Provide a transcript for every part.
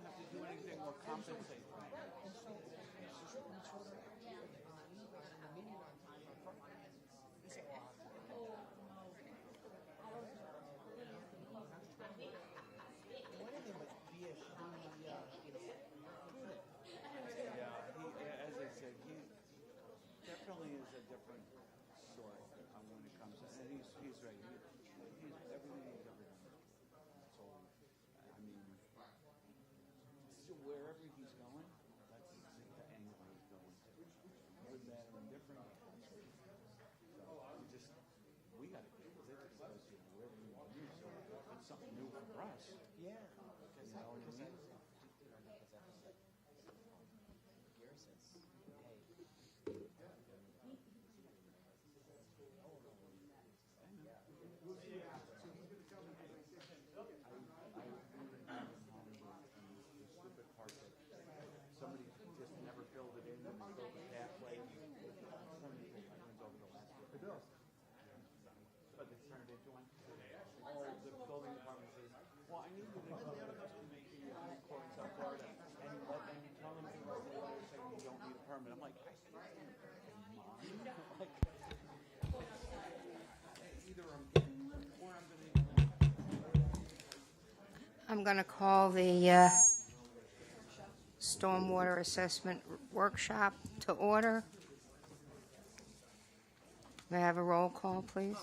don't have to do anything or compensate. As I said, he definitely is a different sort when it comes to, and he's right. He's everything he's ever done. So, I mean, so wherever he's going, that's the angle he's going to. Good, bad, or indifferent. So we got to get with it because wherever we want to use it, it's something new for us. Yeah. You know what I mean? Somebody just never filled it in and filled it halfway. Over the last year. It does. But they turned it into one. Oh, the building department says, well, I need you to make the report in South Florida and you tell them to write the letter saying you don't need a permit. I'm like, either I'm in or I'm going to. I'm going to call the Stormwater Assessment Workshop to order. May I have a roll call, please?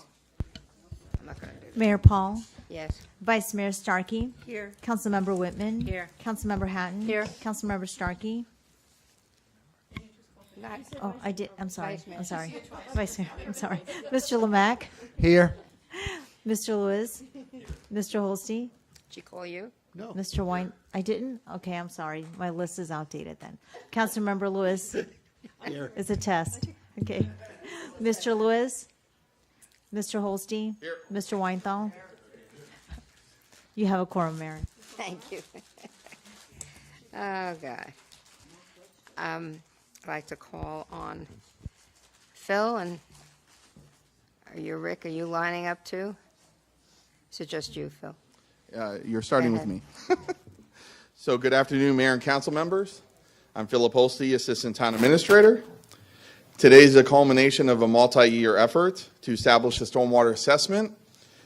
I'm not going to do that. Mayor Paul, Yes. Vice Mayor Starkey. Here. Councilmember Whitman. Here. Councilmember Hatton. Here. Councilmember Starkey. Not, Oh, I did. I'm sorry. Vice Mayor. I'm sorry. Vice Mayor. I'm sorry. Mr. Lemack. Here. Mr. Lewis. Mr. Holstein. did she call you? No. Mr. Wine. I didn't? Okay, I'm sorry. My list is outdated then. Councilmember Lewis. Here. It's a test. Okay. Mr. Lewis. Mr. Holstein. Here. Mr. Weinthal. You have a quorum, Mayor. Thank you. Oh, God. I'd like to call on Phil, and Rick, are you lining up too? Is it just you, Phil? You're starting with me. So good afternoon, Mayor and Council members. I'm Philip Holste, Assistant Town Administrator. Today is a culmination of a multi-year effort to establish a stormwater assessment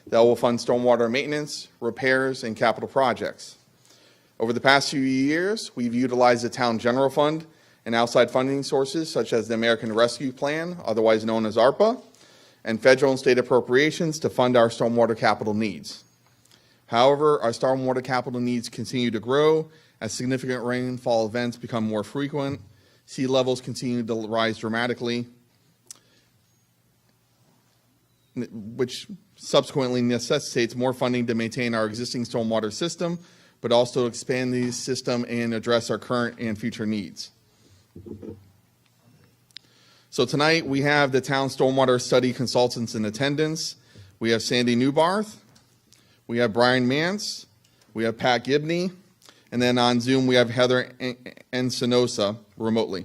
that will fund stormwater maintenance, repairs, and capital projects. Over the past few years, we've utilized the Town General Fund and outside funding sources such as the American Rescue Plan, otherwise known as ARPA, and federal and state appropriations to fund our stormwater capital needs. However, our stormwater capital needs continue to grow as significant rainfall events become more frequent, sea levels continue to rise dramatically, which subsequently necessitates more funding to maintain our existing stormwater system, but also expand the system and address our current and future needs. So tonight we have the town stormwater study consultants in attendance. We have Sandy Newbarth, we have Brian Mance, we have Pat Gibney, and then on Zoom we have Heather Encinosa remotely.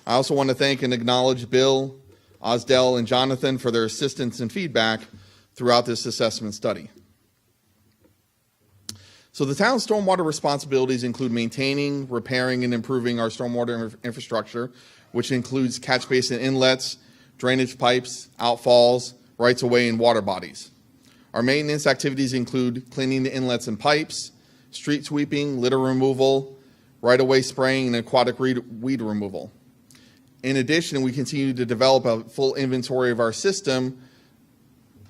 I also want to thank and acknowledge Bill, Osdell, and Jonathan for their assistance and feedback throughout this assessment study. So the town's stormwater responsibilities include maintaining, repairing, and improving our stormwater infrastructure, which includes catch basin inlets, drainage pipes, outfalls, rights-of-way, and water bodies. Our maintenance activities include cleaning the inlets and pipes, street sweeping, litter removal, right-of-way spraying, and aquatic weed removal. In addition, we continue to develop a full inventory of our system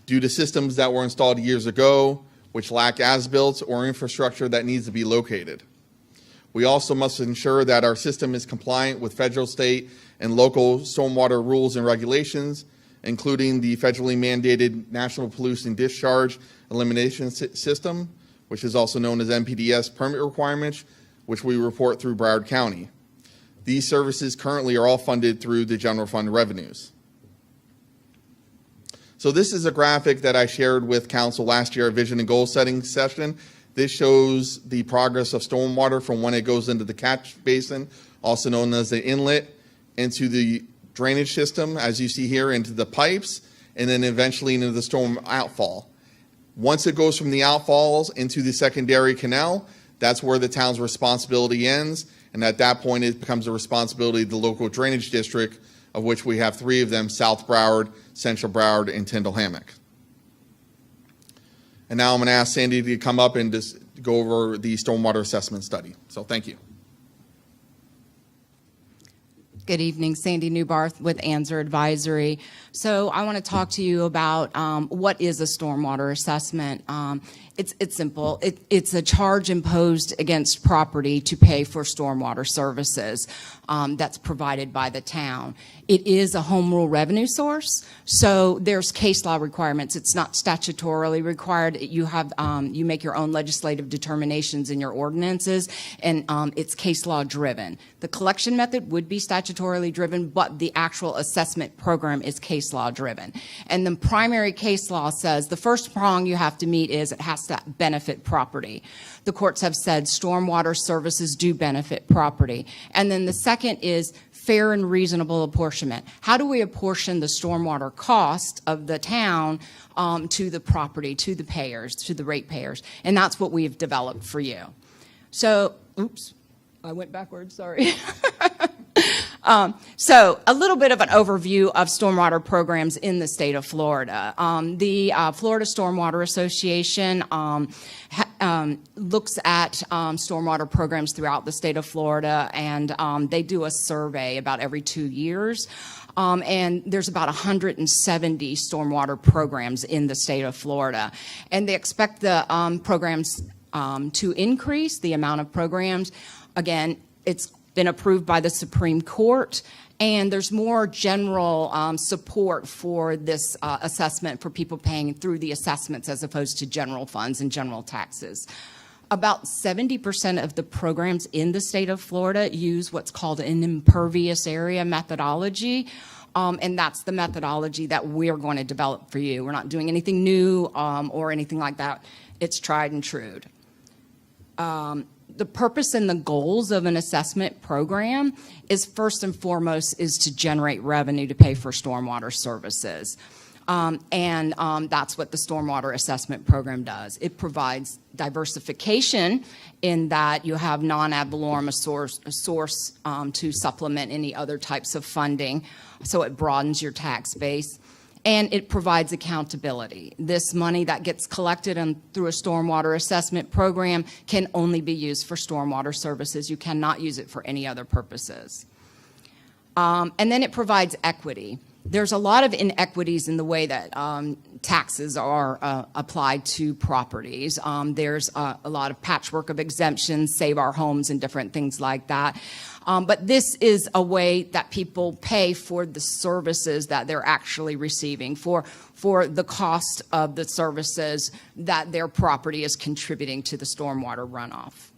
due to systems that were installed years ago, which lack as-built or infrastructure that needs to be located. We also must ensure that our system is compliant with federal, state, and local stormwater rules and regulations, including the federally mandated National Pollution Discharge Elimination System, which is also known as NPDES permit requirements, which we report through Broward County. These services currently are all funded through the general fund revenues. So this is a graphic that I shared with council last year at vision and goal setting session. This shows the progress of stormwater from when it goes into the catch basin, also known as the inlet, into the drainage system, as you see here, into the pipes, and then eventually into the storm outfall. Once it goes from the outfalls into the secondary canal, That's where the town's responsibility ends, and at that point, it becomes the responsibility of the local drainage district, of which we have 3 of them: South Broward, Central Broward, and Tyndall Hammock. And now I'm going to ask Sandy to come up and just go over the stormwater assessment study. So thank you. Good evening, Sandy Newbarth with Anzer Advisory. So I want to talk to you about what is a stormwater assessment. It's simple. It's a charge imposed against property to pay for stormwater services that's provided by the town. It is a home rule revenue source, so there's case law requirements. It's not statutorily required. You have you make your own legislative determinations in your ordinances, and it's case law driven. The collection method would be statutorily driven, but the actual assessment program is case law driven. And the primary case law says the first prong you have to meet is it has to benefit property. The courts have said stormwater services do benefit property. And then the second is fair and reasonable apportionment. How do we apportion the stormwater cost of the town to the property, to the payers, to the ratepayers? And that's what we've developed for you. So, oops, I went backwards, sorry. So a little bit of an overview of stormwater programs in the state of Florida. The Florida Stormwater Association looks at stormwater programs throughout the state of Florida, and they do a survey about every 2 years. And there's about 170 stormwater programs in the state of Florida. And they expect the programs to increase, the amount of programs. Again, it's been approved by the Supreme Court, and there's more general support for this assessment for people paying through the assessments as opposed to general funds and general taxes. About 70% of the programs in the state of Florida use what's called an impervious area methodology, and that's the methodology that we're going to develop for you. We're not doing anything new or anything like that. It's tried and true. The purpose and the goals of an assessment program is first and foremost is to generate revenue to pay for stormwater services. And that's what the stormwater assessment program does. It provides diversification in that you have non-ad valorem, a source to supplement any other types of funding. So it broadens your tax base. And it provides accountability. This money that gets collected through a stormwater assessment program can only be used for stormwater services. You cannot use it for any other purposes. And then it provides equity. There's a lot of inequities in the way that taxes are applied to properties. There's a lot of patchwork of exemptions, save our homes and different things like that. But this is a way that people pay for the services that they're actually receiving, for the cost of the services that their property is contributing to the stormwater runoff.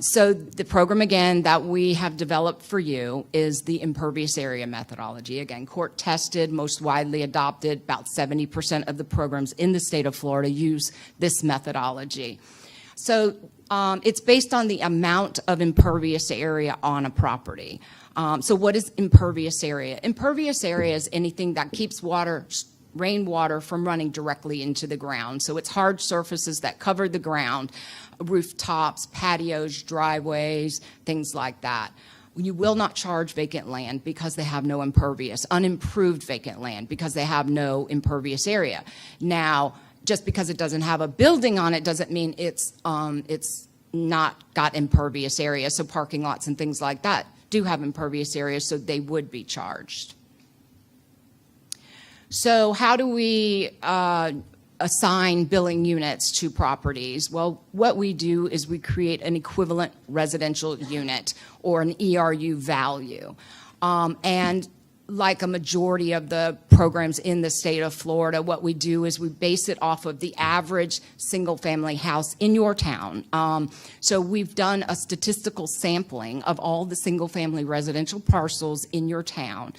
So the program, again, that we have developed for you is the impervious area methodology. Again, court tested, most widely adopted. About 70% of the programs in the state of Florida use this methodology. So it's based on the amount of impervious area on a property. So what is impervious area? Impervious area is anything that keeps rainwater from running directly into the ground. So it's hard surfaces that cover the ground, rooftops, patios, driveways, things like that. You will not charge vacant land because they have no impervious, unimproved vacant land because they have no impervious area. Now, just because it doesn't have a building on it doesn't mean it's not got impervious areas. So parking lots and things like that do have impervious areas, so they would be charged. So how do we assign billing units to properties? Well, what we do is we create an equivalent residential unit or an ERU value. And like a majority of the programs in the state of Florida, what we do is we base it off of the average single-family house in your town. So we've done a statistical sampling of all the single-family residential parcels in your town.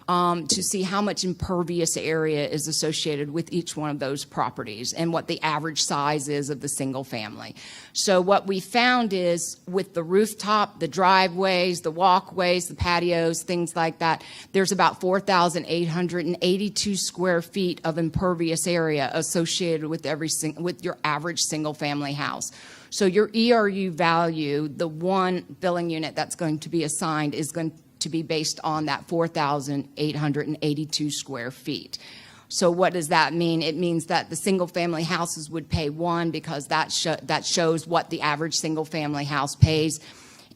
to see how much impervious area is associated with each one of those properties and what the average size is of the single family. So what we found is with the rooftop, the driveways, the walkways, the patios, things like that, there's about 4,882 square feet of impervious area associated with with your average single family house. So your ERU value, the one billing unit that's going to be assigned, is going to be based on that 4,882 square feet. So what does that mean? It means that the single-family houses would pay one because that shows what the average single-family house pays.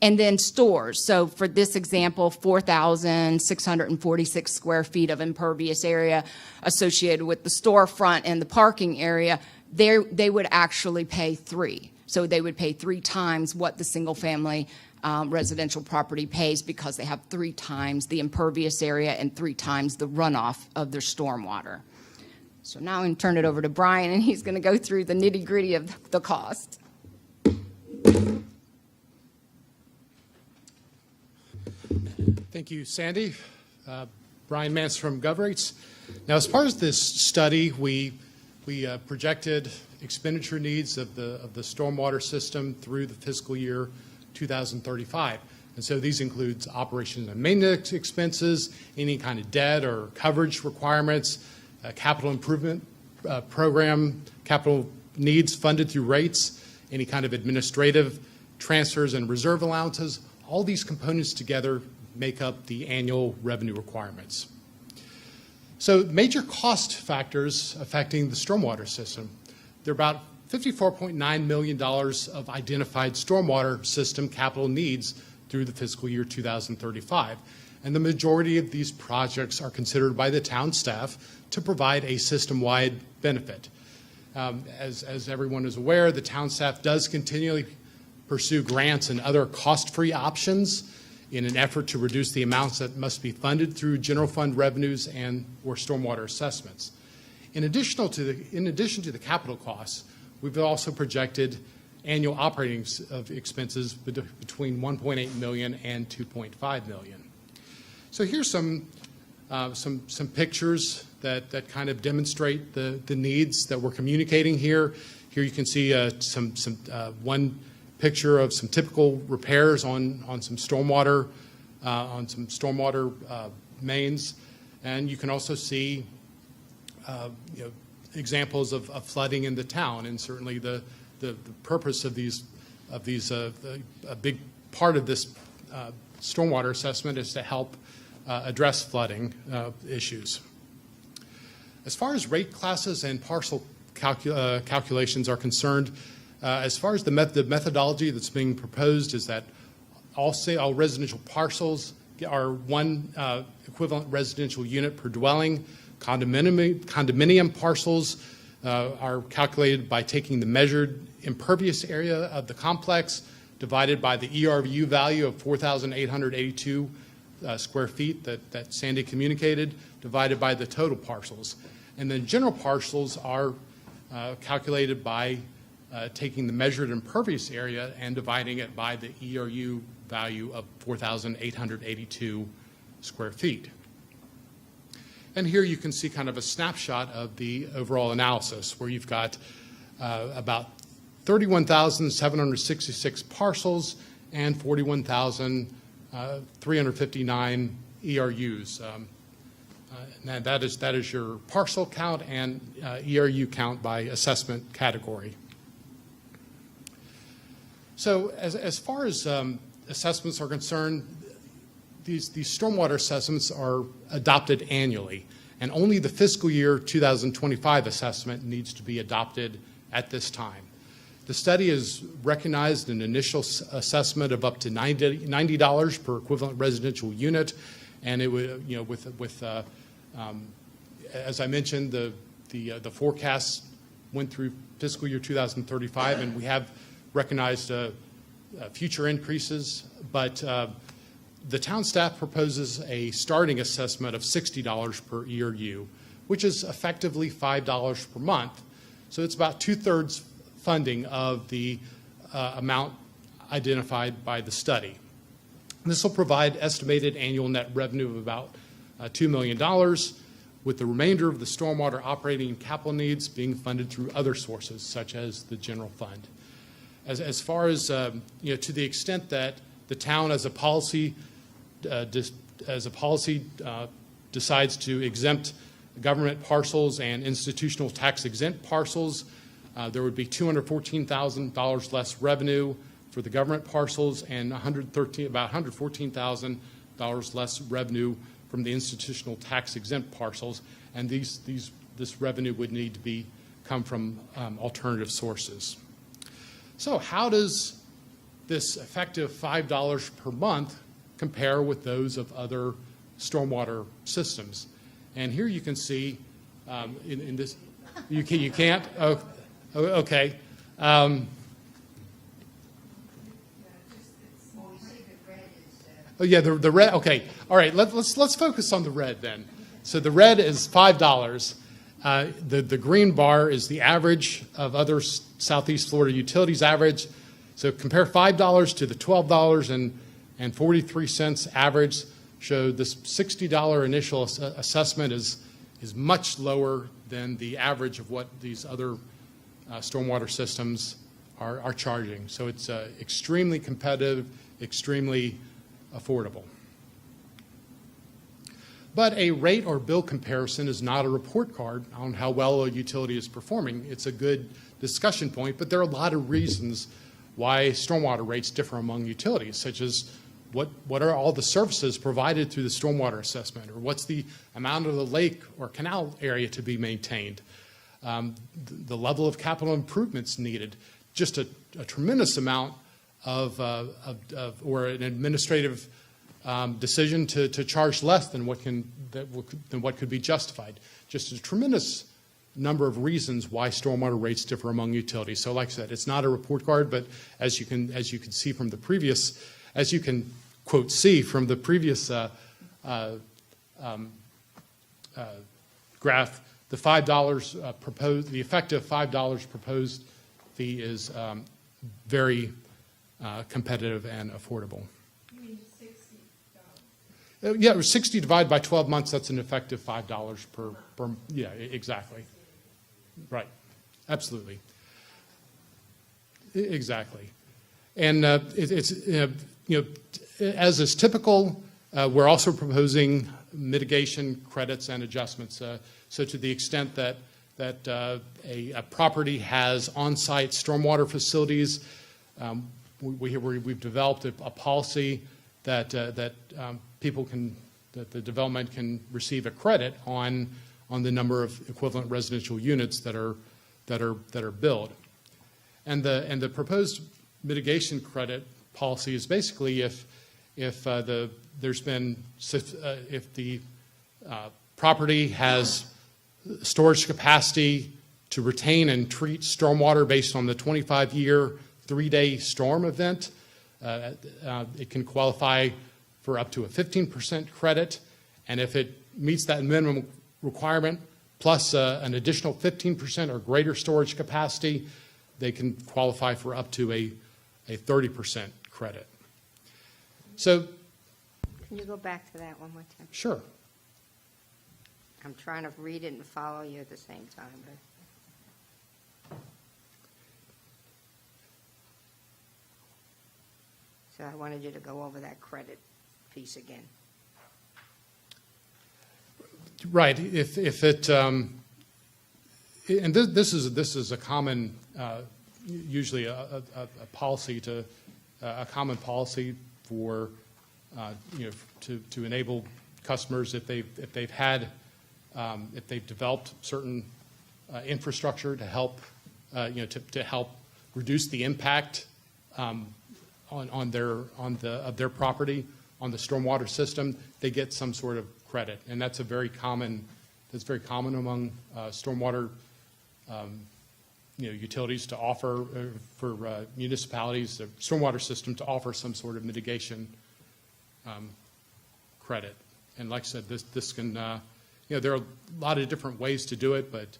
And then stores. So for this example, 4,646 square feet of impervious area associated with the storefront and the parking area, they would actually pay 3. So they would pay 3 times what the single-family residential property pays because they have 3 times the impervious area and 3 times the runoff of their stormwater. So now I'm going to turn it over to Brian, and he's going to go through the nitty-gritty of the cost. Thank you, Sandy. Brian Mance from GovRates. Now, as part of this study, we projected expenditure needs of the stormwater system through the fiscal year 2035. And so these includes operations and maintenance expenses, any kind of debt or coverage requirements, capital improvement program, capital needs funded through rates, any kind of administrative transfers and reserve allowances. All these components together make up the annual revenue requirements. So major cost factors affecting the stormwater system. There are about $54.9 million of identified stormwater system capital needs through the fiscal year 2035. And the majority of these projects are considered by the town staff to provide a system-wide benefit. As everyone is aware, the town staff does continually pursue grants and other cost-free options in an effort to reduce the amounts that must be funded through general fund revenues and or stormwater assessments. In addition to the capital costs, we've also projected annual operating expenses between $1.8 million and $2.5 million. So here's some pictures that kind of demonstrate the needs that we're communicating here. Here you can see one picture of some typical repairs on some stormwater mains, and you can also see examples of flooding in the town, and certainly the purpose of these a big part of this stormwater assessment is to help address flooding issues. As far as rate classes and parcel calculations are concerned, as far as the methodology that's being proposed is that all residential parcels are one equivalent residential unit per dwelling. Condominium parcels are calculated by taking the measured impervious area of the complex divided by the ERU value of 4,882 square feet that Sandy communicated, divided by the total parcels. And then general parcels are calculated by taking the measured impervious area and dividing it by the ERU value of 4,882 square feet. And here you can see kind of a snapshot of the overall analysis where you've got about 31,766 parcels and 41,359 ERUs. And that is your parcel count and ERU count by assessment category. So as far as assessments are concerned, these stormwater assessments are adopted annually, and only the fiscal year 2025 assessment needs to be adopted at this time. The study has recognized an initial assessment of up to $90 per equivalent residential unit, and it would, as I mentioned, the forecasts went through fiscal year 2035, and we have recognized future increases, but the town staff proposes a starting assessment of $60 per ERU, which is effectively $5 per month. So it's about 2/3 funding of the amount identified by the study. And this will provide estimated annual net revenue of about $2 million, with the remainder of the stormwater operating and capital needs being funded through other sources, such as the general fund. As far as, to the extent that the town as a policy decides to exempt government parcels and institutional tax exempt parcels, there would be $214,000 less revenue for the government parcels and about $114,000 less revenue from the institutional tax exempt parcels, and this revenue would need to come from alternative sources. So how does this effective $5 per month compare with those of other stormwater systems? And here you can see in this, you can't? Oh, okay. Oh yeah, the red. Okay, all right. Let's focus on the red then. So the red is $5. The green bar is the average of other Southeast Florida utilities average. So compare $5 to the $12.43 average. Show this $60 initial assessment is much lower than the average of what these other stormwater systems are charging. So it's extremely competitive, extremely affordable. But a rate or bill comparison is not a report card on how well a utility is performing. It's a good discussion point, but there are a lot of reasons why stormwater rates differ among utilities, such as what are all the services provided through the stormwater assessment, or what's the amount of the lake or canal area to be maintained, the level of capital improvements needed, just a tremendous amount of or an administrative decision to charge less than what could be justified. Just a tremendous number of reasons why stormwater rates differ among utilities. So, like I said, it's not a report card, but as you can see from the previous, as you can quote see from the previous graph, the $5 proposed, the effective $5 proposed fee is very competitive and affordable. You mean $60? Yeah, 60 divided by 12 months, that's an effective $5 per yeah, exactly. Right, absolutely. Exactly. And it's, as is typical, we're also proposing mitigation credits and adjustments. So to the extent that a property has on-site stormwater facilities, we've developed a policy that that the development can receive a credit on the number of equivalent residential units that are built. And the proposed mitigation credit policy is basically if the property has storage capacity to retain and treat stormwater based on the 25-year 3-day storm event, it can qualify for up to a 15% credit, and if it meets that minimum requirement plus an additional 15% or greater storage capacity, they can qualify for up to a 30% credit. So, Can you go back to that one more time? sure. I'm trying to read it and follow you at the same time, but. So I wanted you to go over that credit piece again. Right. If it and this is a common usually a policy a common policy for to enable customers if they've developed certain infrastructure to help to help reduce the impact of their property on the stormwater system, they get some sort of credit, and that's very common among stormwater utilities to offer for municipalities, the stormwater system to offer some sort of mitigation credit. And like I said, this can there are a lot of different ways to do it, but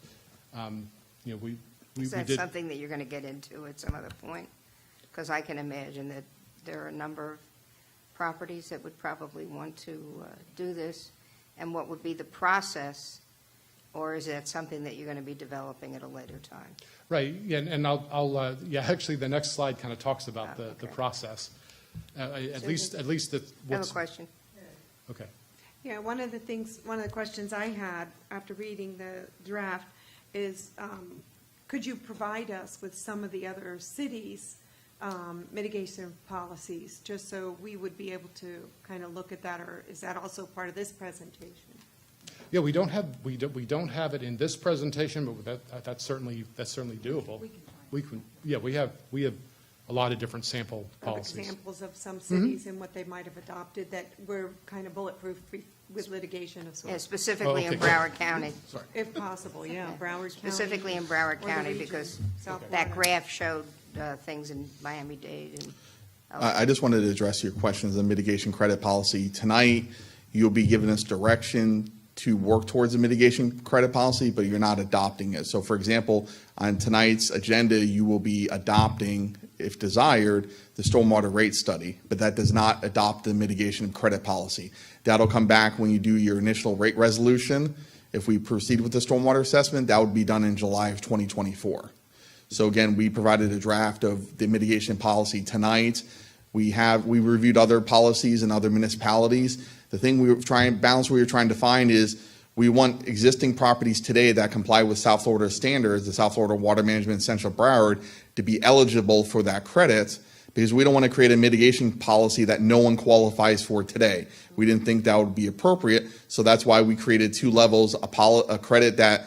Is that did. something that you're going to get into at some other point? Because I can imagine that there are a number of properties that would probably want to do this, And what would be the process? Or is that something that you're going to be developing at a later time? Right, yeah, and yeah, actually, the next slide kind of talks about the okay. process. At Susan? least I have what's, a question. okay. Yeah, one of the questions I had after reading the draft is, could you provide us with some of the other cities' mitigation policies, just so we would be able to kind of look at that, or is that also part of this presentation? Yeah, we don't have it in this presentation, but that's certainly doable. We can, yeah, we have a lot of different sample Of policies. examples of some cities and what they might have adopted that were kind of bulletproof with litigation of Yeah, sorts, specifically Oh, in okay. Broward County. if possible, yeah, Broward County. Specifically in Broward or the County, region, because South that Florida. graph showed things in Miami-Dade and. I just wanted to address your questions on mitigation credit policy. Tonight, you'll be giving us direction to work towards a mitigation credit policy, but you're not adopting it. So for example, on tonight's agenda, you will be adopting, if desired, the stormwater rate study, but that does not adopt the mitigation credit policy. That'll come back when you do your initial rate resolution. If we proceed with the stormwater assessment, that would be done in July of 2024. So again, we provided a draft of the mitigation policy tonight. We reviewed other policies in other municipalities. The thing we were balance we were trying to find is we want existing properties today that comply with South Florida standards, the South Florida Water Management Central Broward, to be eligible for that credit, because we don't want to create a mitigation policy that no one qualifies for today. We didn't think that would be appropriate, so that's why we created two levels, a credit that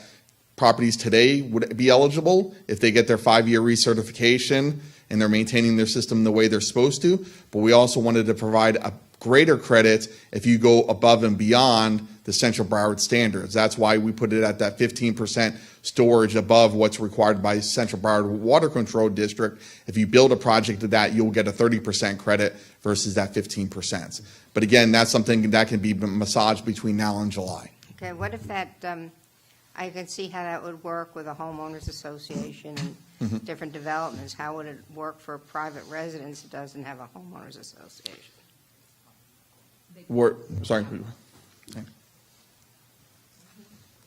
properties today would be eligible if they get their 5-year recertification and they're maintaining their system the way they're supposed to. But we also wanted to provide a greater credit if you go above and beyond the Central Broward standards. That's why we put it at that 15% storage above what's required by Central Broward Water Control District. If you build a project of that, you'll get a 30% credit versus that 15%. But again, that's something that can be massaged between now and July. Okay, what if that, I can see how that would work with a homeowners association and different developments. How would it work for a private residence that doesn't have a homeowners association? Sorry.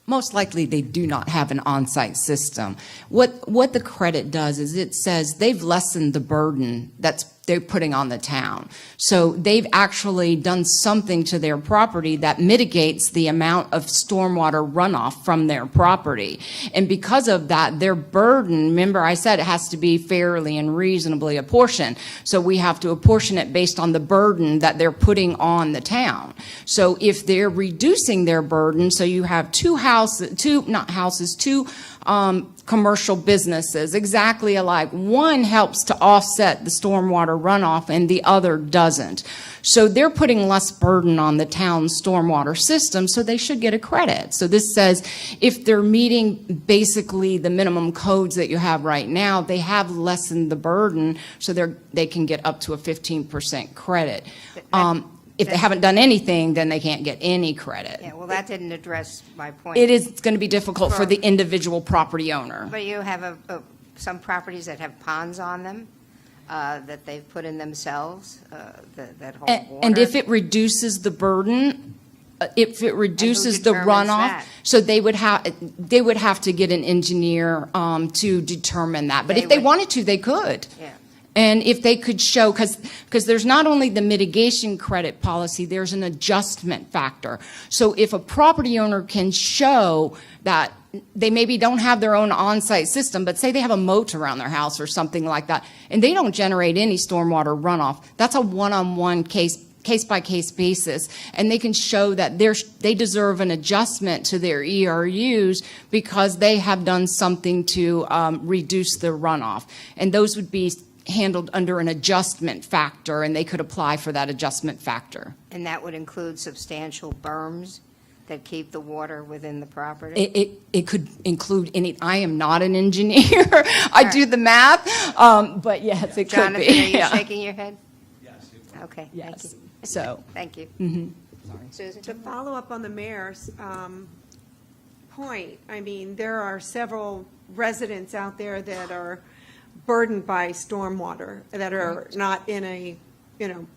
Most likely, they do not have an on-site system. What the credit does is it says they've lessened the burden they're putting on the town. So they've actually done something to their property that mitigates the amount of stormwater runoff from their property. And because of that, their burden, remember I said it has to be fairly and reasonably apportioned. So we have to apportion it based on the burden that they're putting on the town. So if they're reducing their burden, so you have two commercial businesses exactly alike. One helps to offset the stormwater runoff and the other doesn't. So they're putting less burden on the town's stormwater system, so they should get a credit. So this says if they're meeting basically the minimum codes that you have right now, they have lessened the burden, so they can get up to a 15% credit. If they haven't done anything, then they can't get any credit. Yeah, well, that didn't address my point. It is going to be difficult for the individual property owner. But you have some properties that have ponds on them that they've put in themselves that hold water. And if it reduces the burden, if it reduces the determines runoff, that? so they would have to get an engineer to determine that. But if they wanted to, they could. Yeah. And if they could show, because there's not only the mitigation credit policy, there's an adjustment factor. So if a property owner can show that they maybe don't have their own on-site system, but say they have a moat around their house or something like that, and they don't generate any stormwater runoff, that's a one-on-one case-by-case basis, and they can show that they deserve an adjustment to their ERUs because they have done something to reduce the runoff. And those would be handled under an adjustment factor, and they could apply for that adjustment factor. And that would include substantial berms that keep the water within the property? It could include any, I am not an engineer. I do the math, but yes, it could be. Jonathan, are you Yeah. shaking your head? Yes. Okay, thank Yes. you. So, Thank you. Susan? To follow up on the mayor's point, I mean, there are several residents out there that are burdened by stormwater, that are not in a,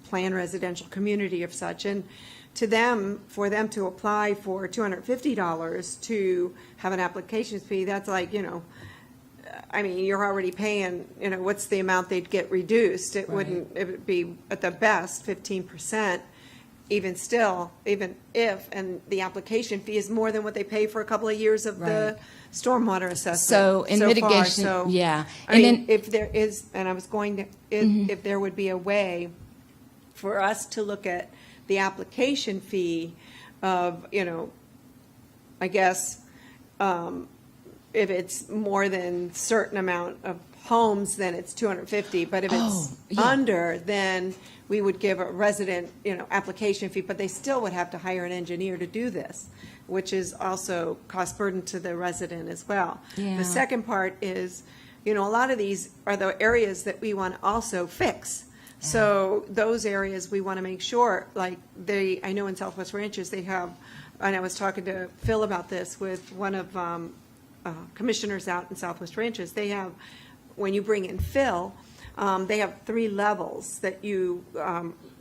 planned residential community of such. And to them, for them to apply for $250 to have an application fee, that's like, I mean, you're already paying, what's the amount they'd get reduced? It wouldn't, it would be at the best 15%, even still, even if, and the application fee is more than what they pay for a couple of years of the stormwater assessment. So in mitigation, far. So, yeah. I And mean, then- if there is, and I was going to, if there would be a way for us to look at the application fee of, I guess, if it's more than certain amount of homes, then it's 250. But if it's under, then we would give a resident, application fee. But they still would have to hire an engineer to do this, which is also cost burden to the resident as well. Yeah. The second part is, a lot of these are the areas that we want to also fix. So those areas we want to make sure, like I know in Southwest Ranches they have, and I was talking to Phil about this with one of commissioners out in Southwest Ranches. They have, when you bring in fill, they have 3 levels that you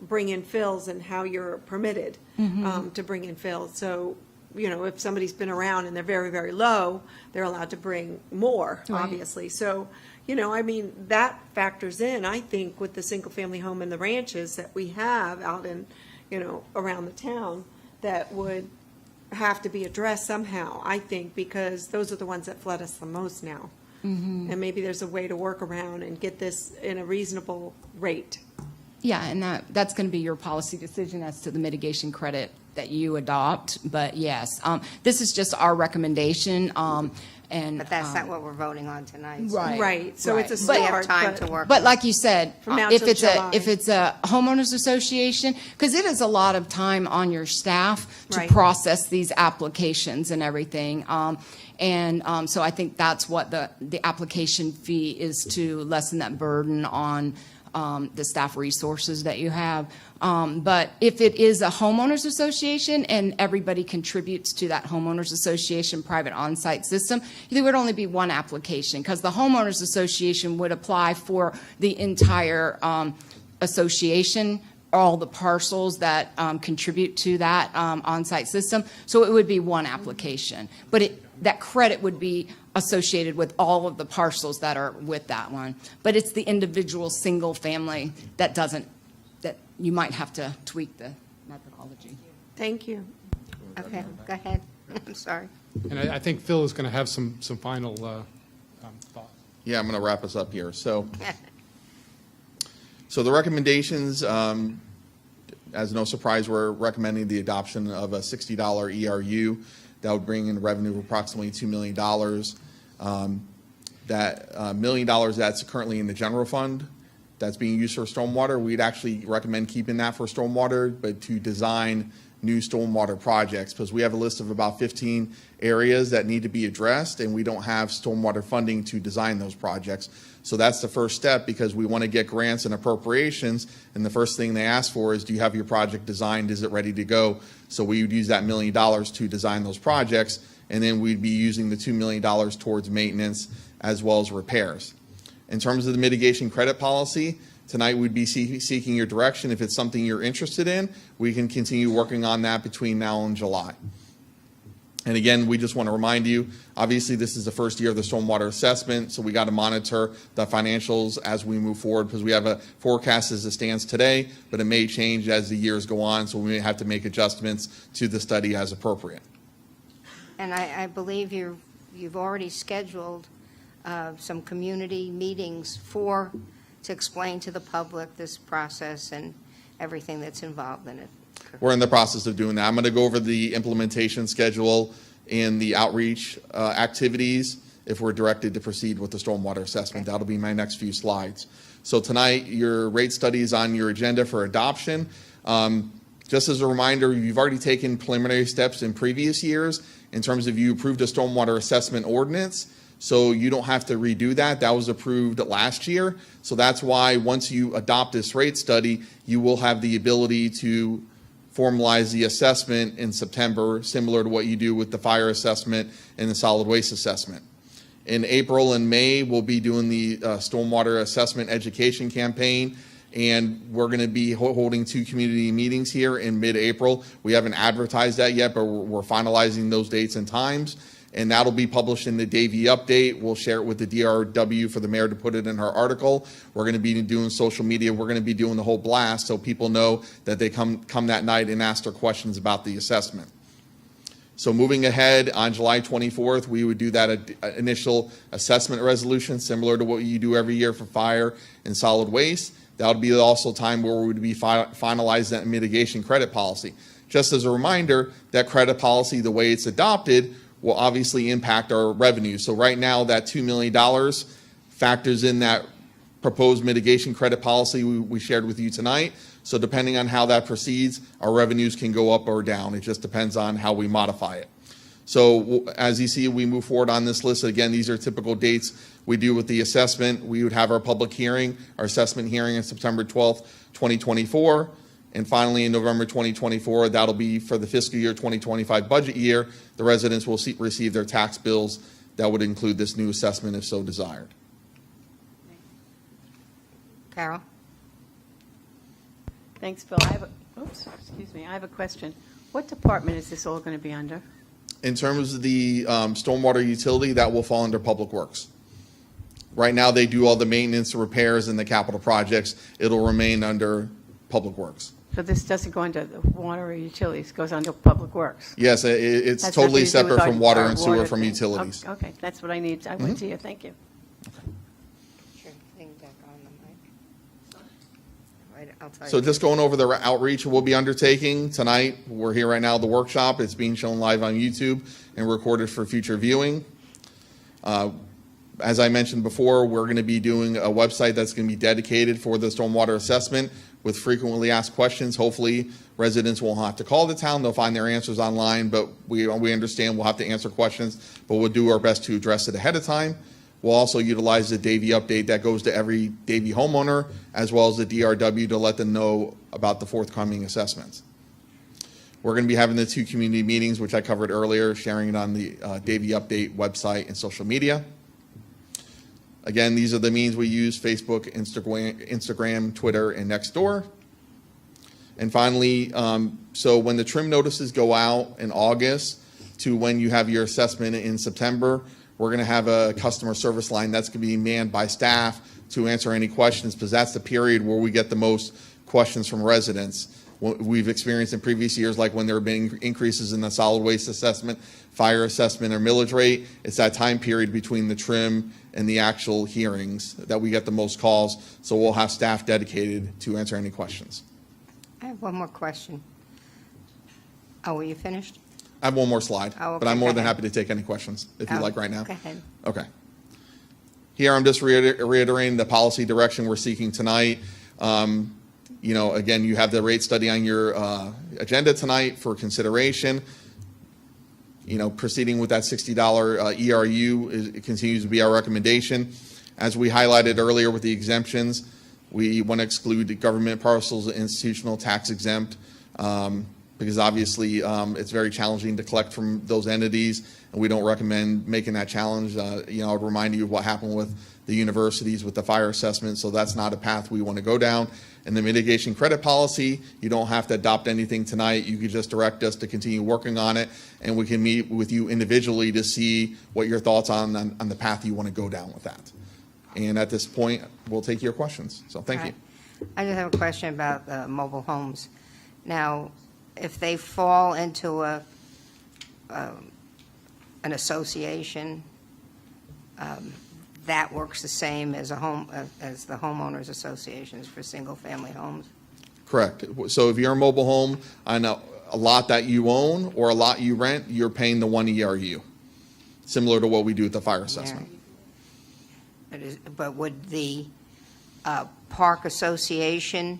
bring in fills and how you're permitted to bring in fills. So, if somebody's been around and they're very, very low, they're allowed to bring more, obviously. So, I mean, that factors in, I think, with the single-family home and the ranches that we have out in, around the town that would have to be addressed somehow, I think, because those are the ones that flood us the most now. And maybe there's a way to work around and get this in a reasonable rate. Yeah, and that's going to be your policy decision as to the mitigation credit that you adopt. But yes, this is just our recommendation. But that's not what we're voting on tonight. So Right, so it's a But- we start. have time but- to work. But like you said, From now if till it's July. if it's a homeowners association, because it is a lot of time on your staff to Right. process these applications and everything. So I think that's what the application fee is, to lessen that burden on the staff resources that you have. But if it is a homeowners association and everybody contributes to that homeowners association private on-site system, there would only be one application, because the homeowners association would apply for the entire association, all the parcels that contribute to that on-site system. So it would be one application. But that credit would be associated with all of the parcels that are with that one. But it's the individual single family that you might have to tweak the methodology. Thank you. Okay, go ahead. I'm sorry. And I think Phil is going to have some final thoughts. Yeah, I'm going to wrap us up here. So the recommendations, as no surprise, we're recommending the adoption of a $60 ERU. That would bring in revenue of approximately $2 million. That $1 million that's currently in the general fund that's being used for stormwater, we'd actually recommend keeping that for stormwater, but to design new stormwater projects, because we have a list of about 15 areas that need to be addressed, and we don't have stormwater funding to design those projects. So that's the first step, because we want to get grants and appropriations, and the first thing they ask for is, do you have your project designed? Is it ready to go? So we would use that $1 million to design those projects, and then we'd be using the $2 million towards maintenance as well as repairs. In terms of the mitigation credit policy, tonight we'd be seeking your direction. If it's something you're interested in, we can continue working on that between now and July. And again, we just want to remind you, obviously this is the first year of the stormwater assessment, so we got to monitor the financials as we move forward, because we have a forecast as it stands today, but it may change as the years go on, so we may have to make adjustments to the study as appropriate. And I believe you've already scheduled some community meetings to explain to the public this process and everything that's involved in it. We're in the process of doing that. I'm going to go over the implementation schedule and the outreach activities if we're directed to proceed with the stormwater assessment. That'll be my next few slides. So tonight, your rate study is on your agenda for adoption. Just as a reminder, you've already taken preliminary steps in previous years in terms of you approved a stormwater assessment ordinance. So you don't have to redo that. That was approved last year. So that's why once you adopt this rate study, you will have the ability to formalize the assessment in September, similar to what you do with the fire assessment and the solid waste assessment. In April and May, we'll be doing the stormwater assessment education campaign, and we're going to be holding 2 community meetings here in mid-April. We haven't advertised that yet, but we're finalizing those dates and times, and that'll be published in the Davie Update. We'll share it with the DRW for the mayor to put it in her article. We're going to be doing social media. We're going to be doing the whole blast so people know that they come that night and ask their questions about the assessment. So moving ahead, on July 24th, we would do that initial assessment resolution, similar to what you do every year for fire and solid waste. That would be also time where we would be finalizing that mitigation credit policy. Just as a reminder, that credit policy, the way it's adopted, will obviously impact our revenue. So right now, that $2 million factors in that proposed mitigation credit policy we shared with you tonight. So depending on how that proceeds, our revenues can go up or down. It just depends on how we modify it. So as you see, we move forward on this list. Again, these are typical dates we do with the assessment. We would have our public hearing, our assessment hearing on September 12th, 2024. And finally, in November 2024, that'll be for the fiscal year 2025 budget year. The residents will receive their tax bills that would include this new assessment if so desired. Carol? Thanks, Bill. I have a question. What department is this all going to be under? In terms of the stormwater utility, that will fall under Public Works. Right now, they do all the maintenance, repairs, and the capital projects. It'll remain under Public Works. So this doesn't go into the water or utilities, it goes under Public Works? Yes, it's That's totally nothing to do with separate from water and sewer water from thing. utilities. Okay, that's what I need. I went to you. Thank you. Sure, thing back on the mic. I'll tell you. So just going over the outreach we'll be undertaking tonight. We're here right now, the workshop. It's being shown live on YouTube and recorded for future viewing. As I mentioned before, we're going to be doing a website that's going to be dedicated for the stormwater assessment with frequently asked questions. Hopefully, residents won't have to call the town. They'll find their answers online, but we understand we'll have to answer questions, but we'll do our best to address it ahead of time. We'll also utilize the Davie Update that goes to every Davie homeowner, as well as the DRW, to let them know about the forthcoming assessments. We're going to be having the 2 community meetings, which I covered earlier, sharing it on the Davie Update website and social media. Again, these are the means we use: Facebook, Instagram, Twitter, and Nextdoor. And finally, so when the trim notices go out in August to when you have your assessment in September, we're going to have a customer service line that's going to be manned by staff to answer any questions, because that's the period where we get the most questions from residents. We've experienced in previous years, like when there have been increases in the solid waste assessment, fire assessment, or millage rate, it's that time period between the trim and the actual hearings that we get the most calls. So we'll have staff dedicated to answer any questions. I have one more question. Oh, were you finished? I have one more slide, Oh, okay, but I'm more go than ahead. happy to take any questions if you'd Oh, like right now. Go ahead. Okay. Here I'm just reiterating the policy direction we're seeking tonight. You know, again, you have the rate study on your agenda tonight for consideration. You know, proceeding with that $60 ERU it continues to be our recommendation. As we highlighted earlier with the exemptions, we want to exclude the government parcels and institutional tax exempt, because obviously it's very challenging to collect from those entities, and we don't recommend making that challenge. You know, I would remind you of what happened with the universities with the fire assessment, so that's not a path we want to go down. And the mitigation credit policy, you don't have to adopt anything tonight. You could just direct us to continue working on it, and we can meet with you individually to see what your thoughts on the path you want to go down with that. And at this point, we'll take your questions. So thank you. I just have a question about mobile homes. Now, if they fall into an association, that works the same as as the homeowners associations for single-family homes? Correct. So if you're a mobile home on a lot that you own or a lot you rent, you're paying the 1 ERU, similar to what we do with the fire assessment. But would the park association,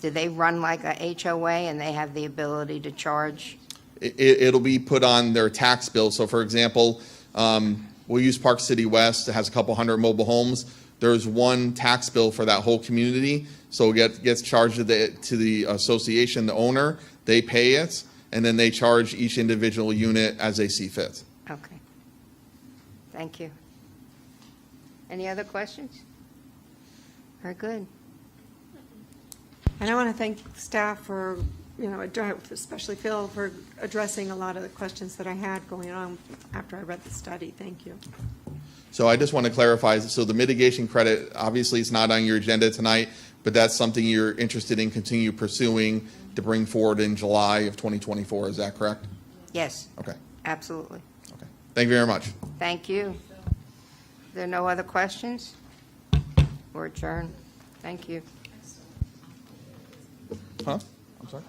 do they run like a HOA and they have the ability to charge? It'll be put on their tax bill. So for example, we'll use Park City West. It has a couple hundred mobile homes. There's one tax bill for that whole community. So it gets charged to the association, the owner. They pay it, and then they charge each individual unit as they see fit. Okay. Thank you. Any other questions? Very good. And I want to thank staff for, especially Phil, for addressing a lot of the questions that I had going on after I read the study. Thank you. So I just want to clarify, so the mitigation credit, obviously it's not on your agenda tonight, but that's something you're interested in continue pursuing to bring forward in July of 2024, is that correct? Yes, Okay, absolutely. okay. Thank you very much. Thank you. There are no other questions? We're adjourned. Thank you. Huh? I'm sorry?